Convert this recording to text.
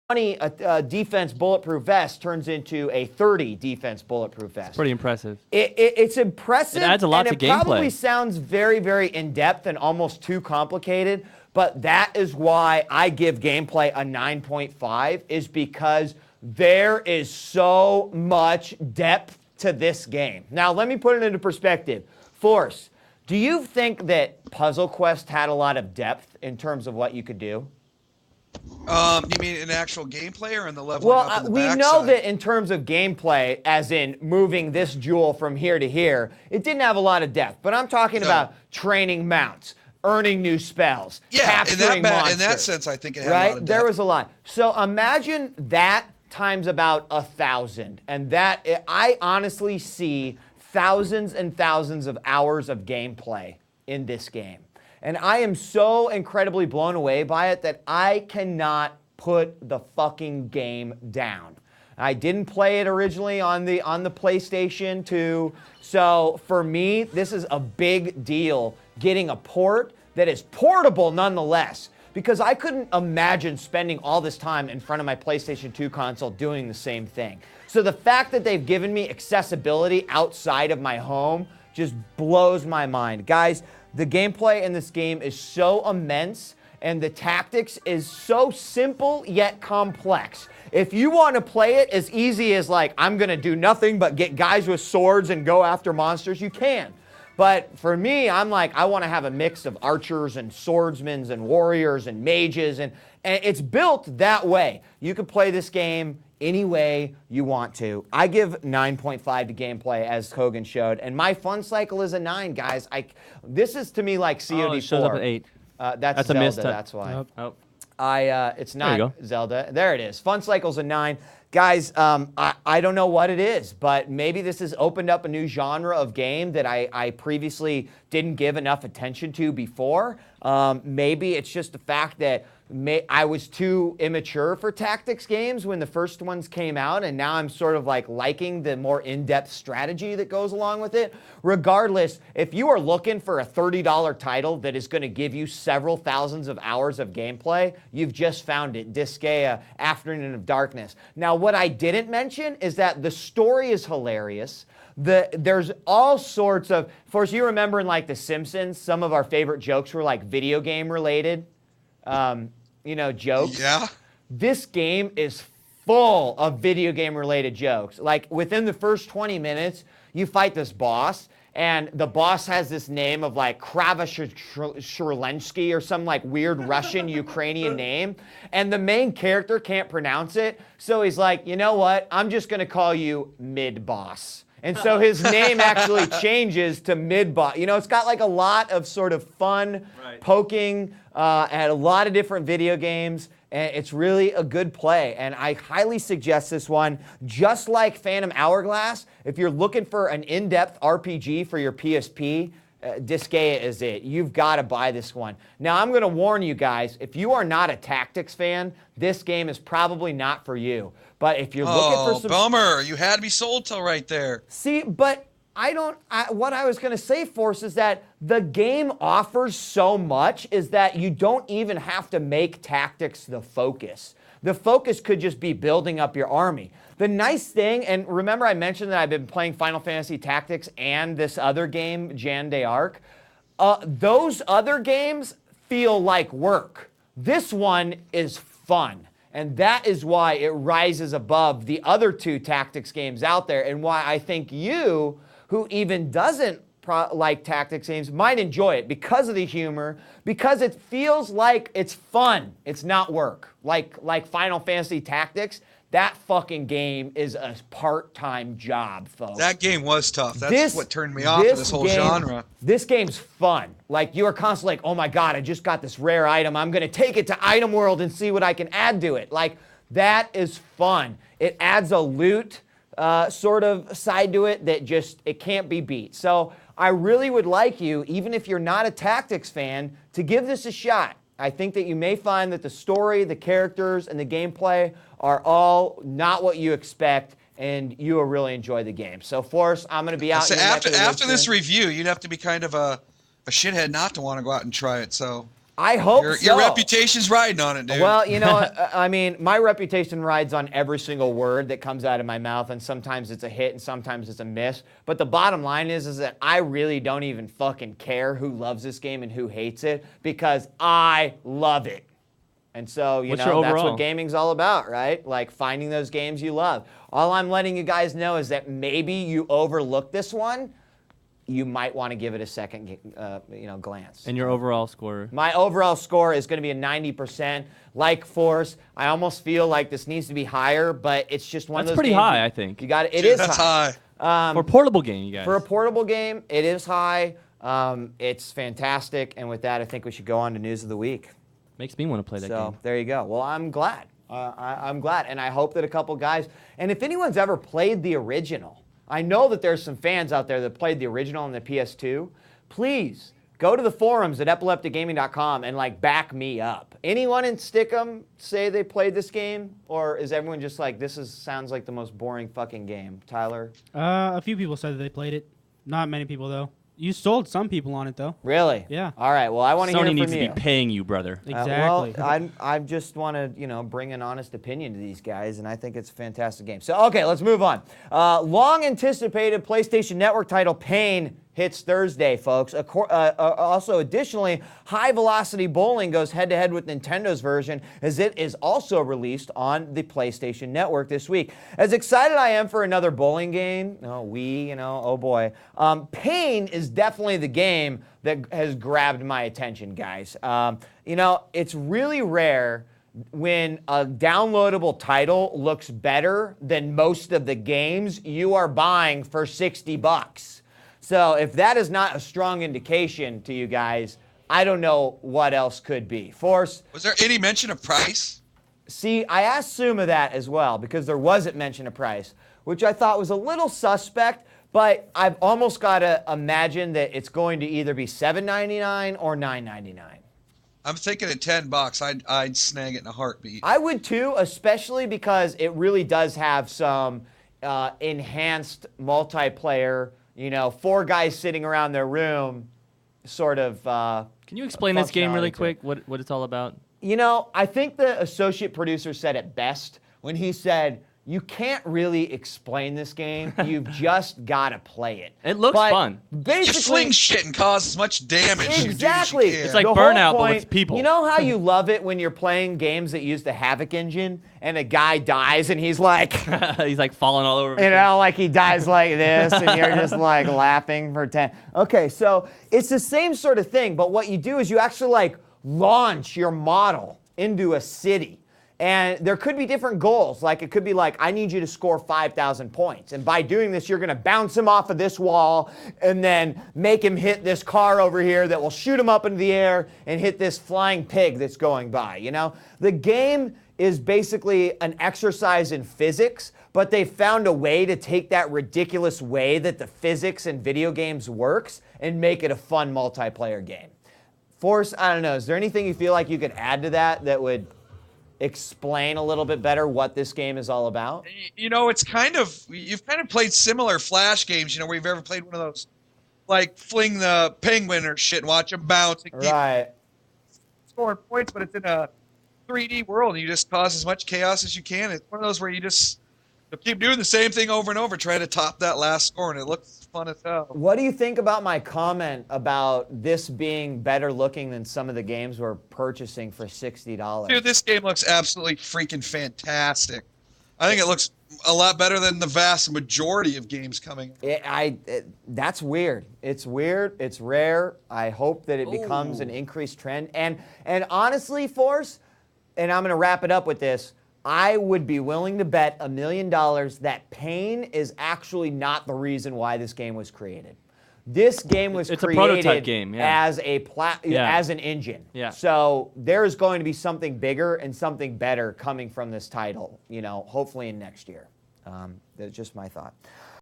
20 defense bulletproof vest turns into a 30 defense bulletproof vest. It's pretty impressive. It's impressive. It adds a lot to and gameplay. It probably sounds very, very in-depth and almost too complicated, but that is why I give gameplay a 9.5, is because there is so much depth to this game. Now, let me put it into perspective. Force, do you think that Puzzle Quest had a lot of depth in terms of what you could do? You mean in actual gameplay or in the level? Well, we know that in terms of gameplay, as in moving this jewel from here to here, it didn't have a lot of depth. But I'm talking about training mounts, earning new spells, capturing monsters. In that sense, I think it had a lot of depth. There was a lot. So imagine that times about 1,000. And that, I honestly see thousands and thousands of hours of gameplay in this game. And I am so incredibly blown away by it that I cannot put the fucking game down. I didn't play it originally on the PlayStation 2. So for me, this is a big deal, getting a port that is portable nonetheless. Because I couldn't imagine spending all this time in front of my PlayStation 2 console doing the same thing. So the fact that they've given me accessibility outside of my home just blows my mind. Guys, the gameplay in this game is so immense, and the tactics is so simple yet complex. If you want to play it as easy as, like, I'm going to do nothing but get guys with swords and go after monsters, you can. But for me, I'm like, I want to have a mix of archers and swordsmen and warriors and mages, and it's built that way. You can play this game any way you want to. I give 9.5 to gameplay, as Hogan showed, and my fun cycle is a 9, guys. This is to me like COD 4. It shows up at 8. That's Zelda, a miss. That's why. Oh. It's not Zelda. There it is. Fun cycle's a 9. Guys, I don't know what it is, but maybe this has opened up a new genre of game that I previously didn't give enough attention to before. Maybe it's just the fact that I was too immature for tactics games when the first ones came out, and now I'm sort of like liking the more in-depth strategy that goes along with it. Regardless, if you are looking for a $30 title that is going to give you several thousands of hours of gameplay, you've just found it. Disgaea, Afternoon of Darkness. Now, what I didn't mention is that the story is hilarious. There's all sorts of, of course, you remember in like The Simpsons, some of our favorite jokes were like video game related. Jokes. Yeah. This game is full of video game related jokes. Like within the first 20 minutes, you fight this boss, and the boss has this name of like Kravashurlensky or some like weird Russian Ukrainian name, and the main character can't pronounce it, so he's like, you know what? I'm just gonna call you Mid-Boss. And so his name actually changes to Mid-Boss. It's got like a lot of sort of fun poking at a lot of different video games. And it's really a good play. And I highly suggest this one. Just like Phantom Hourglass, if you're looking for an in-depth RPG for your PSP, Disgaea is it. You've got to buy this one. Now, I'm going to warn you guys, if you are not a tactics fan, this game is probably not for you. But if you're looking for some... bummer. You had me sold till right there. See, but what I was going to say, Force, is that the game offers so much is that you don't even have to make tactics the focus. The focus could just be building up your army. The nice thing, and remember I mentioned that I've been playing Final Fantasy Tactics and this other game, Jeanne d'Arc. Those other games feel like work. This one is fun. And that is why it rises above the other two tactics games out there, and why I think you, who even doesn't like tactics games, might enjoy it because of the humor, because it feels like it's fun. It's not work. Like Final Fantasy Tactics, that fucking game is a part-time job, folks. That game was tough. That's what turned me off of this whole genre. This game's fun. Like, you are constantly like, oh my God, I just got this rare item. I'm going to take it to Item World and see what I can add to it. Like, that is fun. It adds a loot sort of side to it that just, it can't be beat. So I really would like you, even if you're not a tactics fan, to give this a shot. I think that you may find that the story, the characters, and the gameplay are all not what you expect, and you will really enjoy the game. So, Forrest, I'm going to be out. So after this review, you'd have to be kind of a shithead not to want to go out and try it. So I hope so. Your reputation's riding on it, dude. Well, you know, I mean, my reputation rides on every single word that comes out of my mouth, and sometimes it's a hit and sometimes it's a miss. But the bottom line is that I really don't even fucking care who loves this game and who hates it, because I love it. And so, you know, that's what gaming's all about, right? Like finding those games you love. All I'm letting you guys know is that maybe you overlooked this one. You might want to give it a second, glance. And your overall score? My overall score is going to be a 90%. Like Force, I almost feel like this needs to be higher, but it's just one of those games. That's pretty high, I think. You got it. It is That's high. For a portable game, you guys. For a portable game, it is high. It's fantastic. And with that, I think we should go on to News of the Week. Makes me want to play that game. So there you go. Well, I'm glad. I'm glad. And I hope that a couple guys, and if anyone's ever played the original, I know that there's some fans out there that played the original on the PS2. Please go to the forums at epilepticgaming.com and like back me up. Anyone in Stickum say they played this game, or is everyone just like, sounds like the most boring fucking game? Tyler? A few people said that they played it. Not many people though. You sold some people on it though. Really? Yeah. All right. Well, I want to hear from you. Sony needs to be paying you, brother. Exactly. Well, I just want to, bring an honest opinion to these guys, and I think it's a fantastic game. So, okay, let's move on. Long-anticipated PlayStation Network title Pain hits Thursday, folks. Also, additionally, High Velocity Bowling goes head-to-head with Nintendo's version, as it is also released on the PlayStation Network this week. As excited I am for another bowling game, oh boy. Pain is definitely the game that has grabbed my attention, guys. It's really rare when a downloadable title looks better than most of the games you are buying for $60. So if that is not a strong indication to you guys, I don't know what else could be. Force. Was there any mention of price? See, I asked Suma that as well, because there wasn't mention of price, which I thought was a little suspect, but I've almost got to imagine that it's going to either be $7.99 or $9.99. I'm thinking at $10. I'd snag it in a heartbeat. I would too, especially because it really does have some enhanced multiplayer, 4 guys sitting around their room sort of Can you explain this game really quick, what it's all about? I think the associate producer said it best when he said, you can't really explain this game. You've just got to play it. It looks fun. Basically, you fling shit and cause as much damage. Exactly. It's like Burnout, but with people. You know how you love it when you're playing games that use the Havoc engine and a guy dies and he's like... he's like falling all over. like he dies like this and you're just like laughing for 10. Okay, so it's the same sort of thing, but what you do is you actually like launch your model into a city. And there could be different goals. Like it could be like, I need you to score 5,000 points. And by doing this, you're going to bounce him off of this wall and then make him hit this car over here that will shoot him up into the air and hit this flying pig that's going by. The game is basically an exercise in physics, but they found a way to take that ridiculous way that the physics in video games works and make it a fun multiplayer game. Force, I don't know, is there anything you feel like you could add to that would explain a little bit better what this game is all about? It's you've kind of played similar Flash games, where you've ever played one of those, like fling the penguin or shit and watch them bounce and keep scoring points, but it's in a 3D world and you just cause as much chaos as you can. It's one of those where you just keep doing the same thing over and over, trying to top that last score, and it looks fun as hell. What do you think about my comment about this being better looking than some of the games we're purchasing for $60? Dude, this game looks absolutely freaking fantastic. I think it looks a lot better than the vast majority of games coming. That's weird. It's weird. It's rare. I hope that it becomes an increased trend. And honestly, Force, and I'm going to wrap it up with this, I would be willing to bet $1 million that Pain is actually not the reason why this game was created. This game was created a prototype game, as as an engine. Yeah. So there's going to be something bigger and something better coming from this title, hopefully in next year. That's just my thought.